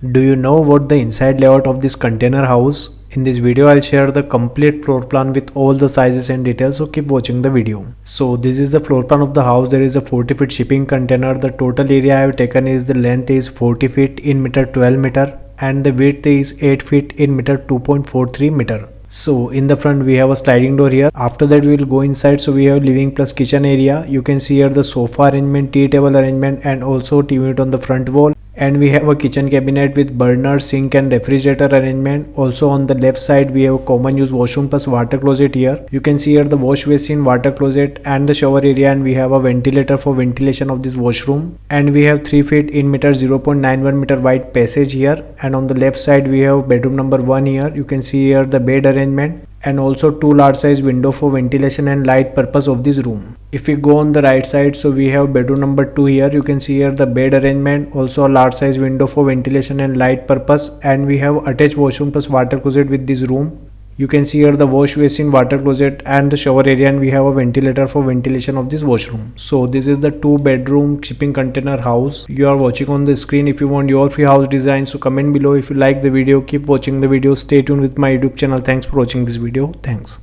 Do you know what the inside layout of this container house? In this video I'll share the complete floor plan with all the sizes and details, so keep watching the video. So this is the floor plan of the house. There is a 40 feet shipping container. The total area I have taken is the length is 40 feet in meter 12 meter and the width is 8 feet in meter 2.43 meter. So in the front we have a sliding door here. After that we will go inside. So we have living plus kitchen area. You can see here the sofa arrangement, tea table arrangement and also TV unit on the front wall. And we have a kitchen cabinet with burner, sink and refrigerator arrangement. Also on the left side we have a common use washroom plus water closet here. You can see here the wash basin, water closet and the shower area, and we have a ventilator for ventilation of this washroom. And we have 3 feet in meter 0.91 meter wide passage here. And on the left side we have bedroom number 1 here. You can see here the bed arrangement and also 2 large size window for ventilation and light purpose of this room. If we go on the right side, so we have bedroom number 2 here. You can see here the bed arrangement, also a large size window for ventilation and light purpose, and we have attached washroom plus water closet with this room. You can see here the wash basin, water closet and the shower area, and we have a ventilator for ventilation of this washroom. So this is the 2-bedroom shipping container house you are watching on the screen. If you want your free house design, so comment below. If you like the video, keep watching the video. Stay tuned with my YouTube channel. Thanks for watching this video. Thanks.